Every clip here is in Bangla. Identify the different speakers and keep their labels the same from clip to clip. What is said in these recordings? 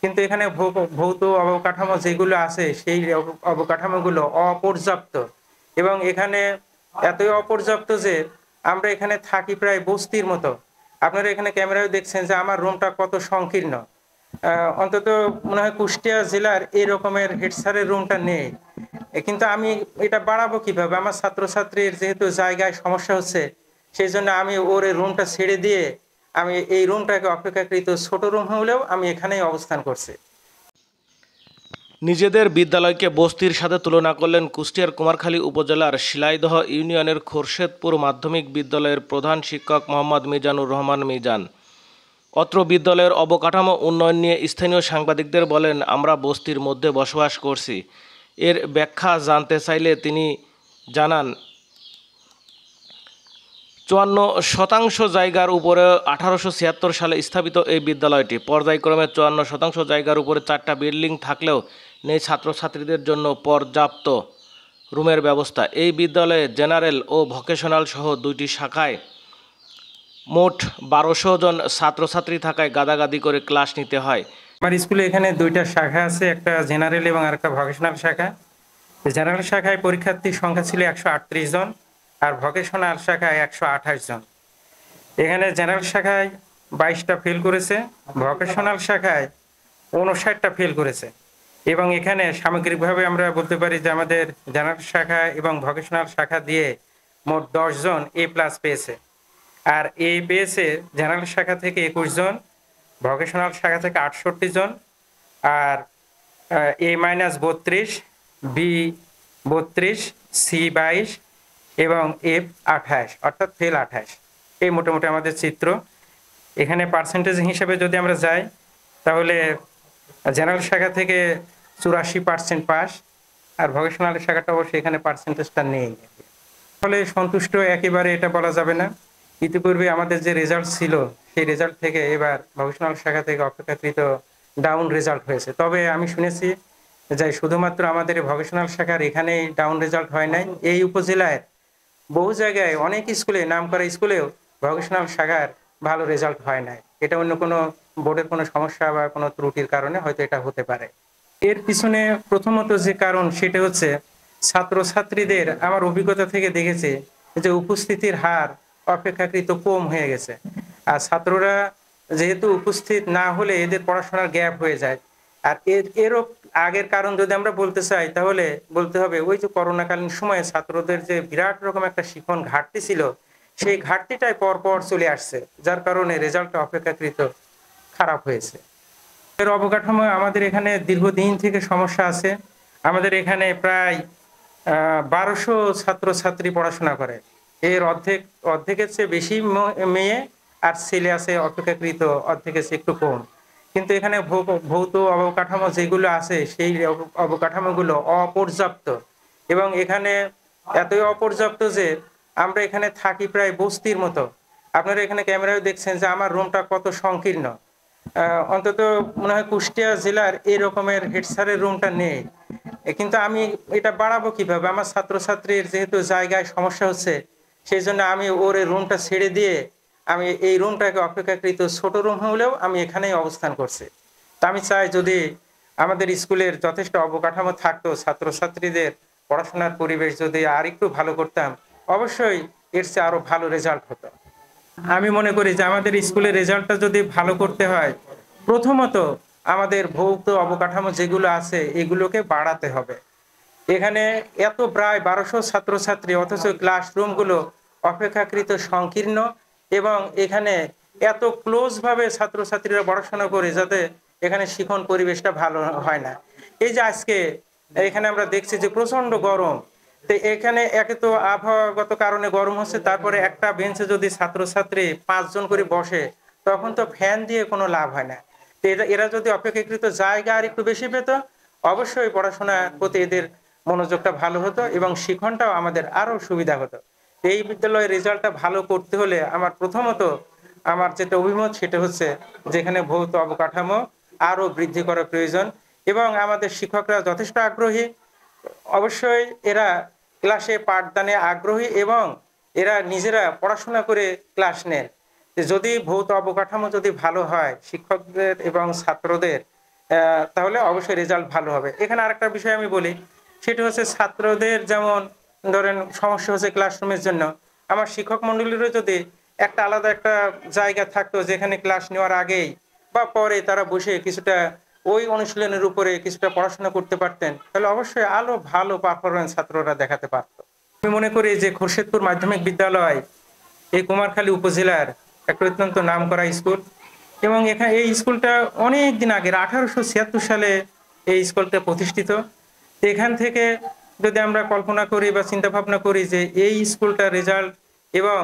Speaker 1: কিন্তু এখানে ভৌত অবকাঠামো যেগুলো আছে সেই অবকাঠামোগুলো অপর্যাপ্ত এবং এখানে এতই অপর্যাপ্ত যে আমরা এখানে থাকি প্রায় বস্তির মতো। আপনারা এখানে ক্যামেরায় দেখছেন যে আমার রুমটা কত সংকীর্ণ। অন্তত মনে হয় কুষ্টিয়া জেলার এই রকমের হেড স্যারের রুমটা নেই। কিন্তু আমি এটা বাড়াবো কিভাবে? আমার ছাত্রছাত্রীর যেহেতু জায়গায় সমস্যা হচ্ছে, সেই জন্য আমি ওর এই রুমটা ছেড়ে দিয়ে আমি এই রুমটাকে অপেক্ষাকৃত ছোট রুম হলেও আমি এখানেই অবস্থান করছি।
Speaker 2: নিজেদের বিদ্যালয়কে বস্তির সাথে তুলনা করলেন কুষ্টিয়ার কুমারখালী উপজেলার শিলাইদহ ইউনিয়নের খোরশেদপুর মাধ্যমিক বিদ্যালয়ের প্রধান শিক্ষক মোহাম্মদ মিজানুর রহমান মিজান। অত্র বিদ্যালয়ের অবকাঠামো উন্নয়ন নিয়ে স্থানীয় সাংবাদিকদের বলেন, আমরা বস্তির মধ্যে বসবাস করছি। এর ব্যাখ্যা জানতে চাইলে তিনি জানান, 54% জায়গার উপরে 1876 সালে স্থাপিত এই বিদ্যালয়টি। পর্যায়ক্রমে 54% জায়গার উপরে 4টা বিল্ডিং থাকলেও নেই ছাত্রছাত্রীদের জন্য পর্যাপ্ত রুমের ব্যবস্থা। এই বিদ্যালয়ে জেনারেল ও ভোকেশনাল সহ 2টি শাখায় মোট 1200 জন ছাত্রছাত্রী থাকায় গাদাগাদি করে ক্লাস নিতে হয়।
Speaker 1: আমার স্কুলে এখানে 2টা শাখা আছে, একটা জেনারেল এবং আরেকটা ভোকেশনাল শাখা। জেনারেল শাখায় পরীক্ষার্থীর সংখ্যা ছিল 138 জন আর ভোকেশনাল শাখায় 128 জন। এখানে জেনারেল শাখায় 22টা ফেল করেছে, ভোকেশনাল শাখায় 59টা ফেল করেছে এবং এখানে সামগ্রিকভাবে আমরা বলতে পারি যে আমাদের জেনারেল শাখা এবং ভোকেশনাল শাখা দিয়ে মোট 10 জন A+ পেয়েছে। আর এ পেয়েছে জেনারেল শাখা থেকে 21 জন, ভোকেশনাল শাখা থেকে 68 জন, আর A-32, B-32, C-22 এবং F-28 অর্থাৎ ফেল 28। এই মোটামুটি আমাদের চিত্র। এখানে পার্সেন্টেজ হিসেবে যদি আমরা যাই তাহলে জেনারেল শাখা থেকে 84% পাস আর ভোকেশনাল শাখাটা অবশ্যই এখানে পার্সেন্টেজটা নেই। ফলে সন্তুষ্ট একেবারে এটা বলা যাবে না। ইতিপূর্বে আমাদের যে রেজাল্ট ছিল সেই রেজাল্ট থেকে এবার ভোকেশনাল শাখা থেকে অপেক্ষাকৃত ডাউন রেজাল্ট হয়েছে। তবে আমি শুনেছি যে শুধুমাত্র আমাদের ভোকেশনাল শাখার এখানেই ডাউন রেজাল্ট হয় নাই, এই উপজেলায় বহু জায়গায় অনেক স্কুলে, নামকরা স্কুলেও ভোকেশনাল শাখার ভালো রেজাল্ট হয় নাই। এটা অন্য কোনো বোর্ডের কোনো সমস্যা বা কোনো ত্রুটির কারণে হয়তো এটা হতে পারে। এর পিছনে প্রথমত যে কারণ সেটা হচ্ছে ছাত্রছাত্রীদের আমার অভিজ্ঞতা থেকে দেখেছি যে উপস্থিতির হার অপেক্ষাকৃত কম হয়ে গেছে। আর ছাত্ররা যেহেতু উপস্থিত না হলে এদের পড়াশোনার গ্যাপ হয়ে যায়। আর এরও আগের কারণ যদি আমরা বলতে চাই তাহলে বলতে হবে ওই যে করোনাকালীন সময়ে ছাত্রদের যে বিরাট রকম একটা শিখন ঘাটতি ছিল, সেই ঘাটতিটাই পরপর চলে আসছে, যার কারণে রেজাল্টটা অপেক্ষাকৃত খারাপ হয়েছে। এর অবকাঠামো আমাদের এখানে দীর্ঘদিন থেকে সমস্যা আছে। আমাদের এখানে প্রায় 1200 ছাত্রছাত্রী পড়াশোনা করে। এর অর্ধেকের চেয়ে বেশি মেয়ে আর ছেলে আছে অপেক্ষাকৃত অর্ধেকের চেয়ে একটু কম। কিন্তু এখানে ভৌত অবকাঠামো যেগুলো আছে সেই অবকাঠামোগুলো অপর্যাপ্ত এবং এখানে এতই অপর্যাপ্ত যে আমরা এখানে থাকি প্রায় বস্তির মতো। আপনারা এখানে ক্যামেরায় দেখছেন যে আমার রুমটা কত সংকীর্ণ। অন্তত মনে হয় কুষ্টিয়া জেলার এই রকমের হেড স্যারের রুমটা নেই। কিন্তু আমি এটা বাড়াবো কিভাবে? আমার ছাত্রছাত্রীর যেহেতু জায়গায় সমস্যা হচ্ছে, সেই জন্য আমি ওর এই রুমটা ছেড়ে দিয়ে আমি এই রুমটাকে অপেক্ষাকৃত ছোট রুম হলেও আমি এখানেই অবস্থান করছি। তা আমি চাই যদি আমাদের স্কুলের যথেষ্ট অবকাঠামো থাকতো, ছাত্রছাত্রীদের পড়াশোনার পরিবেশ যদি আর একটু ভালো করতাম, অবশ্যই এর চেয়ে আরো ভালো রেজাল্ট হতো। আমি মনে করি যে আমাদের স্কুলের রেজাল্টটা যদি ভালো করতে হয়, প্রথমত আমাদের ভৌত অবকাঠামো যেগুলো আছে এগুলোকে বাড়াতে হবে। এখানে এত প্রায় 1200 ছাত্রছাত্রী অথচ ক্লাসরুমগুলো অপেক্ষাকৃত সংকীর্ণ এবং এখানে এত ক্লোজ ভাবে ছাত্রছাত্রীরা পড়াশোনা করে যাতে এখানে শিখন পরিবেশটা ভালো হয় না। এই যে আজকে এখানে আমরা দেখছি যে প্রচন্ড গরম, তো এখানে একে তো আবহাওয়াগত কারণে গরম হচ্ছে, তারপরে একটা বেঞ্চে যদি ছাত্রছাত্রী 5 জন করে বসে তখন তো ফ্যান দিয়ে কোনো লাভ হয় না। তো এরা যদি অপেক্ষাকৃত জায়গা আর একটু বেশি পেত, অবশ্যই পড়াশোনার প্রতি এদের মনোযোগটা ভালো হতো এবং শিক্ষণটাও আমাদের আরো সুবিধা হতো। এই বিদ্যালয়ের রেজাল্টটা ভালো করতে হলে আমার প্রথমত আমার যেটা অভিমত সেটা হচ্ছে যেখানে ভৌত অবকাঠামো আরো বৃদ্ধি করা প্রয়োজন এবং আমাদের শিক্ষকরা যথেষ্ট আগ্রহী। অবশ্যই এরা ক্লাসে পাঠদানে আগ্রহী এবং এরা নিজেরা পড়াশোনা করে ক্লাস নেন। যদি ভৌত অবকাঠামো যদি ভালো হয়, শিক্ষকদের এবং ছাত্রদের তাহলে অবশ্যই রেজাল্ট ভালো হবে। এখানে আরেকটা বিষয় আমি বলি, সেটা হচ্ছে ছাত্রদের যেমন ধরেন সমস্যা হচ্ছে ক্লাসরুমের জন্য, আমার শিক্ষক মন্ডলীরও যদি একটা আলাদা একটা জায়গা থাকতো যেখানে ক্লাস নেওয়ার আগেই বা পরে তারা বসে কিছুটা ওই অনুশীলনের উপরে কিছুটা পড়াশোনা করতে পারতেন, তাহলে অবশ্যই আরো ভালো পারফরমেন্স ছাত্ররা দেখাতে পারতো। আমি মনে করি যে খোরশেদপুর মাধ্যমিক বিদ্যালয় এই কুমারখালী উপজেলার একটা অত্যন্ত নামকরা স্কুল, এবং এখানে এই স্কুলটা অনেক দিন আগের 1876 সালে এই স্কুলটা প্রতিষ্ঠিত। তো এখান থেকে যদি আমরা কল্পনা করি বা চিন্তা ভাবনা করি যে এই স্কুলটার রেজাল্ট এবং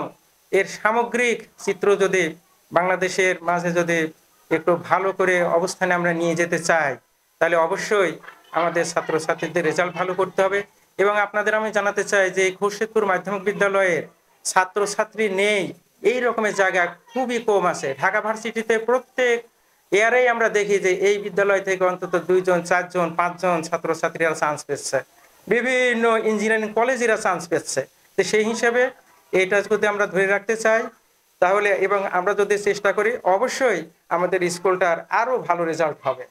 Speaker 1: এর সামগ্রিক চিত্র যদি বাংলাদেশের মাঝে যদি একটু ভালো করে অবস্থানে আমরা নিয়ে যেতে চাই, তাহলে অবশ্যই আমাদের ছাত্রছাত্রীদের রেজাল্ট ভালো করতে হবে। এবং আপনাদের আমি জানাতে চাই যে এই খোরশেদপুর মাধ্যমিক বিদ্যালয়ের ছাত্রছাত্রী নেই এই রকমের জায়গা খুবই কম আছে। ঢাকা ভার্সিটিতে প্রত্যেক ইয়ারেই আমরা দেখি যে এই বিদ্যালয় থেকে অন্তত 2 জন 4 জন 5 জন ছাত্রছাত্রীরা চান্স পেচ্ছে, বিভিন্ন ইঞ্জিনিয়ারিং কলেজেরা চান্স পেচ্ছে। তো সেই হিসাবে এটা যদি আমরা ধরে রাখতে চাই তাহলে এবং আমরা যদি চেষ্টা করি, অবশ্যই আমাদের স্কুলটার আরো ভালো রেজাল্ট হবে।